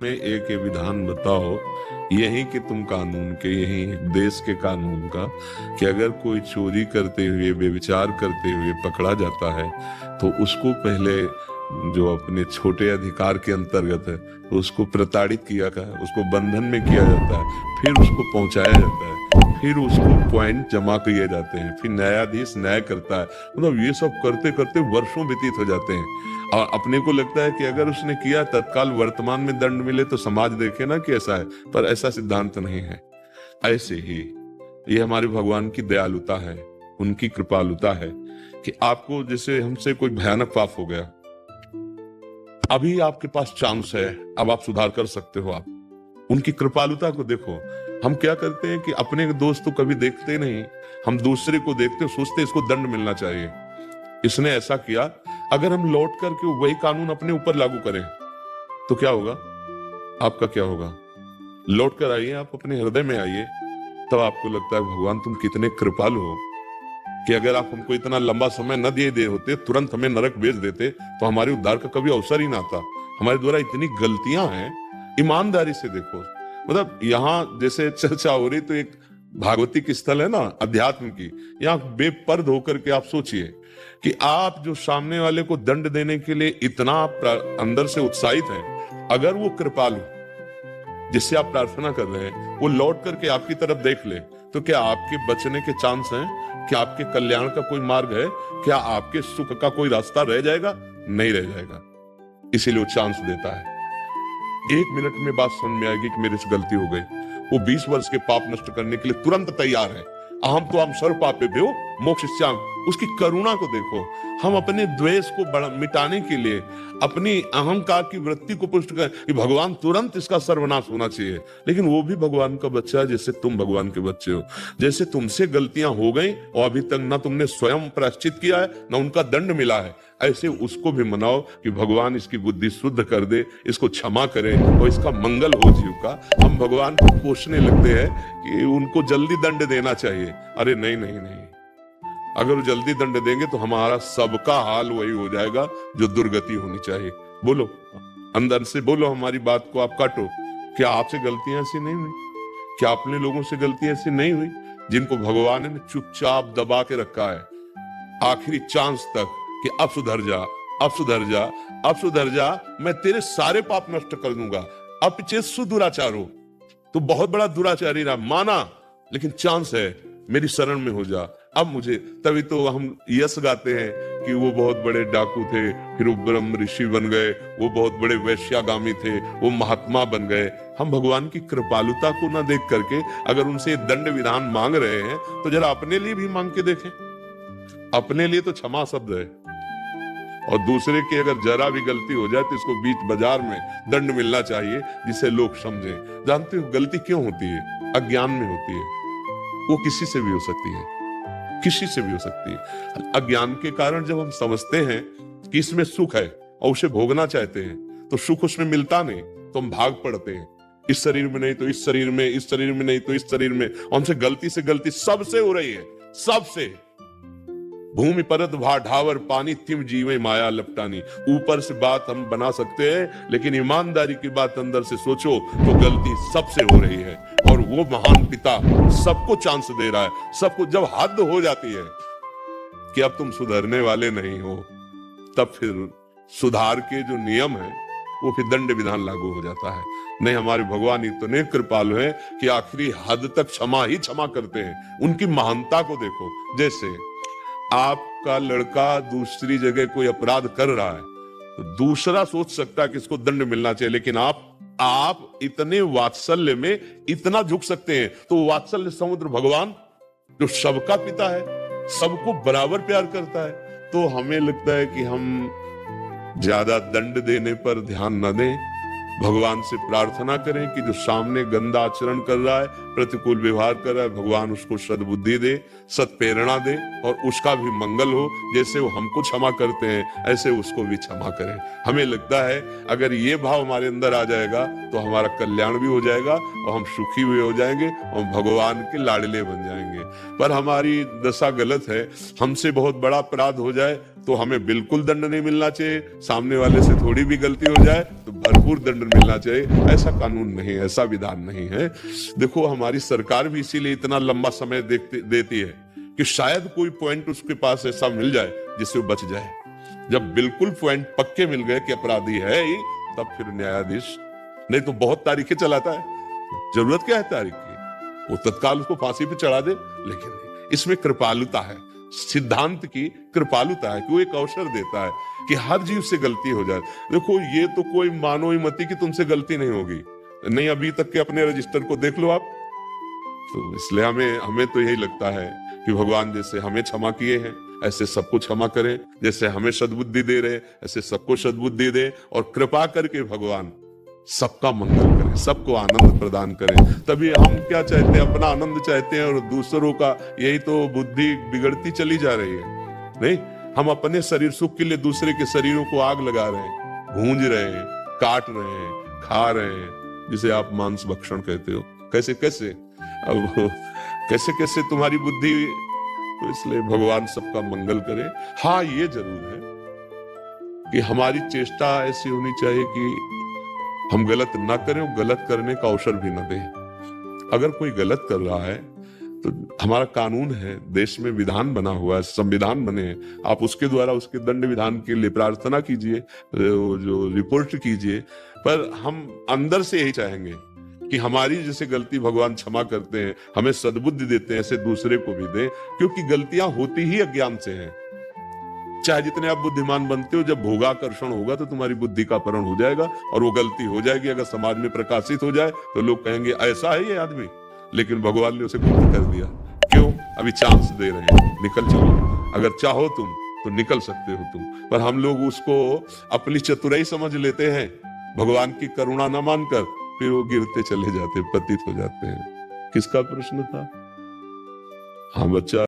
में एक ये विधान बताओ, यही कि तुम कानून के, यही देश के कानून का, कि अगर कोई चोरी करते हुए, व्यभिचार करते हुए पकड़ा जाता है तो उसको पहले जो अपने छोटे अधिकार के अंतर्गत है तो उसको प्रताड़ित किया का है, उसको बंधन में किया जाता है, फिर उसको पहुंचाया जाता है, फिर उसको पॉइंट जमा किए जाते हैं, फिर न्यायाधीश न्याय करता है। मतलब ये सब करते करते वर्षों व्यतीत हो जाते हैं और अपने को लगता है कि अगर उसने किया तत्काल वर्तमान में दंड मिले तो समाज देखे ना कि ऐसा है, पर ऐसा सिद्धांत नहीं है। ऐसे ही ये हमारे भगवान की दयालुता है, उनकी कृपालुता है कि आपको जैसे हमसे कोई भयानक पाप हो गया, अभी आपके पास चांस है, अब आप सुधार कर सकते हो। आप उनकी कृपालुता को देखो। हम क्या करते हैं कि अपने दोस्त तो कभी देखते नहीं, हम दूसरे को देखते सोचते इसको दंड मिलना चाहिए, इसने ऐसा किया। अगर हम लौट करके वही कानून अपने ऊपर लागू करें तो क्या होगा? आपका क्या होगा? लौट कर आइए, आप अपने हृदय में आइए, तब आपको लगता है भगवान तुम कितने कृपालु हो कि अगर आप हमको इतना लंबा समय न दे होते, तुरंत हमें नरक भेज देते तो हमारे उद्धार का कभी अवसर ही ना आता। हमारे द्वारा इतनी गलतियां हैं, ईमानदारी से देखो। मतलब यहाँ जैसे चर्चा हो रही तो एक भागवतिक स्थल है ना अध्यात्म की, यहाँ बेपर्द होकर के आप सोचिए कि आप जो सामने वाले को दंड देने के लिए इतना अंदर से उत्साहित हैं, अगर वो कृपालु जिससे आप प्रार्थना कर रहे हैं वो लौट करके आपकी तरफ देख ले तो क्या आपके बचने के चांस हैं? क्या आपके कल्याण का कोई मार्ग है? क्या आपके सुख का कोई रास्ता रह जाएगा? नहीं रह जाएगा। इसीलिए वो चांस देता है। 1 मिनट में बात समझ में आएगी कि मेरे से गलती हो गई। वो 20 वर्ष के पाप नष्ट करने के लिए तुरंत तैयार है। अहम तो हम सर्व पापे भ्यो मोक्षयिष्यामि। उसकी करुणा को देखो। हम अपने द्वेष को मिटाने के लिए, अपनी अहंकार की वृत्ति को पुष्ट कर कि भगवान तुरंत इसका सर्वनाश होना चाहिए, लेकिन वो भी भगवान का बच्चा है जैसे तुम भगवान के बच्चे हो। जैसे तुमसे गलतियां हो गई और अभी तक ना तुमने स्वयं प्रायश्चित किया है ना उनका दंड मिला है, ऐसे उसको भी मनाओ कि भगवान इसकी बुद्धि शुद्ध कर दे, इसको क्षमा करे और इसका मंगल हो जीव का। हम भगवान को कोसने लगते हैं कि उनको जल्दी दंड देना चाहिए। अरे नहीं नहीं नहीं, अगर वो जल्दी दंड देंगे तो हमारा सबका हाल वही हो जाएगा जो दुर्गति होनी चाहिए। बोलो, अंदर से बोलो, हमारी बात को आप काटो। क्या आपसे गलतियां ऐसी नहीं हुई? क्या अपने लोगों से गलतियां ऐसी नहीं हुई जिनको भगवान ने चुपचाप दबा के रखा है आखिरी चांस तक कि अब सुधर जा, अब सुधर जा, अब सुधर जा, मैं तेरे सारे पाप नष्ट कर दूंगा। अब पीछे सुदुराचार हो तो बहुत बड़ा दुराचारी रहा, माना, लेकिन चांस है, मेरी शरण में हो जा। अब मुझे, तभी तो हम यश गाते हैं कि वो बहुत बड़े डाकू थे, फिर वो ब्रह्म ऋषि बन गए, वो बहुत बड़े वैश्यागामी थे, वो महात्मा बन गए। हम भगवान की कृपालुता को ना देख करके अगर उनसे दंड विधान मांग रहे हैं तो जरा अपने लिए भी मांग के देखें। अपने लिए तो क्षमा शब्द है, और दूसरे की अगर जरा भी गलती हो जाए तो इसको बीच बाजार में दंड मिलना चाहिए जिसे लोग समझे। जानते हो गलती क्यों होती है? अज्ञान में होती है। वो किसी से भी हो सकती है, किसी से भी हो सकती है। अज्ञान के कारण जब हम समझते हैं कि इसमें सुख है और उसे भोगना चाहते हैं तो सुख उसमें मिलता नहीं तो हम भाग पड़ते हैं। इस शरीर में नहीं तो इस शरीर में, इस शरीर में नहीं तो इस शरीर में। हमसे गलती से गलती सबसे हो रही है, सबसे। भूमि परत भाढ़ावर पानी तिम जीवे माया लपटानी। ऊपर से बात हम बना सकते हैं, लेकिन ईमानदारी की बात अंदर से सोचो तो गलती सबसे हो रही है। और वो महान पिता सबको चांस दे रहा है। सबको जब हद हो जाती है कि अब तुम सुधरने वाले नहीं हो, तब फिर सुधार के जो नियम है वो फिर दंड विधान लागू हो जाता है। नहीं, हमारे भगवान इतने कृपालु हैं कि आखिरी हद तक क्षमा ही क्षमा करते हैं। उनकी महानता को देखो। जैसे आपका लड़का दूसरी जगह कोई अपराध कर रहा है तो दूसरा सोच सकता है कि इसको दंड मिलना चाहिए, लेकिन आप इतने वात्सल्य में इतना झुक सकते हैं। तो वात्सल्य समुद्र भगवान जो सबका पिता है, सबको बराबर प्यार करता है, तो हमें लगता है कि हम ज्यादा दंड देने पर ध्यान न दें। भगवान से प्रार्थना करें कि जो सामने गंदा आचरण कर रहा है, प्रतिकूल व्यवहार कर रहा है, भगवान उसको सद्बुद्धि दे, सत्प्रेरणा दे और उसका भी मंगल हो। जैसे वो हमको क्षमा करते हैं ऐसे उसको भी क्षमा करें। हमें लगता है अगर ये भाव हमारे अंदर आ जाएगा तो हमारा कल्याण भी हो जाएगा और हम सुखी भी हो जाएंगे और भगवान के लाडले बन जाएंगे। पर हमारी दशा गलत है। हमसे बहुत बड़ा अपराध हो जाए तो हमें बिल्कुल दंड नहीं मिलना चाहिए, सामने वाले से थोड़ी भी गलती हो जाए तो भरपूर दंड मिलना चाहिए। ऐसा कानून नहीं है, ऐसा विधान नहीं है। देखो हमारी सरकार भी इसीलिए इतना लंबा समय देती है कि शायद कोई पॉइंट उसके पास ऐसा मिल जाए जिससे वो बच जाए। जब बिल्कुल पॉइंट पक्के मिल गए कि अपराधी है ही, तब फिर न्यायाधीश, नहीं तो बहुत तारीखें चलाता है। जरूरत क्या है तारीख की, वो तत्काल उसको फांसी पे चढ़ा दे। लेकिन इसमें कृपालुता है, सिद्धांत की कृपालुता है कि वो एक अवसर देता है कि हर जीव से गलती हो जाए। देखो ये तो कोई मानो ही मती कि तुमसे गलती नहीं होगी, नहीं अभी तक के अपने रजिस्टर को देख लो आप। तो इसलिए हमें तो यही लगता है कि भगवान जैसे हमें क्षमा किए हैं ऐसे सबको क्षमा करें, जैसे हमें सद्बुद्धि दे रहे ऐसे सबको सद्बुद्धि दे, और कृपा करके भगवान सबका मंगल करें, सबको आनंद प्रदान करें। तभी हम क्या चाहते हैं, अपना आनंद चाहते हैं और दूसरों का, यही तो बुद्धि बिगड़ती चली जा रही है। नहीं, हम अपने शरीर सुख के लिए दूसरे के शरीरों को आग लगा रहे हैं, भूंज रहे हैं, काट रहे हैं, खा रहे हैं, जिसे आप मांस भक्षण कहते हो। कैसे कैसे, अब कैसे कैसे तुम्हारी बुद्धि। तो इसलिए भगवान सबका मंगल करे। हाँ ये जरूर है कि हमारी चेष्टा ऐसी होनी चाहिए कि हम गलत ना करें और गलत करने का अवसर भी ना दें। अगर कोई गलत कर रहा है तो हमारा कानून है, देश में विधान बना हुआ है, संविधान बने हैं, आप उसके द्वारा उसके दंड विधान के लिए प्रार्थना कीजिए, जो रिपोर्ट कीजिए। पर हम अंदर से यही चाहेंगे कि हमारी जैसे गलती भगवान क्षमा करते हैं, हमें सद्बुद्धि देते हैं, ऐसे दूसरे को भी दें, क्योंकि गलतियां होती ही अज्ञान से हैं। चाहे जितने आप बुद्धिमान बनते हो, जब भोगाकर्षण होगा तो तुम्हारी बुद्धि का अपहरण हो जाएगा और वो गलती हो जाएगी। अगर समाज में प्रकाशित हो जाए तो लोग कहेंगे ऐसा है ये आदमी, लेकिन भगवान ने उसे गुप्त कर दिया। क्यों? अभी चांस दे रहे हैं, निकल चलो, अगर चाहो तुम तो निकल सकते हो तुम। पर हम लोग उसको अपनी चतुराई समझ लेते हैं, भगवान की करुणा न मानकर, फिर वो गिरते चले जाते, पतित हो जाते हैं। किसका प्रश्न था? हाँ बच्चा।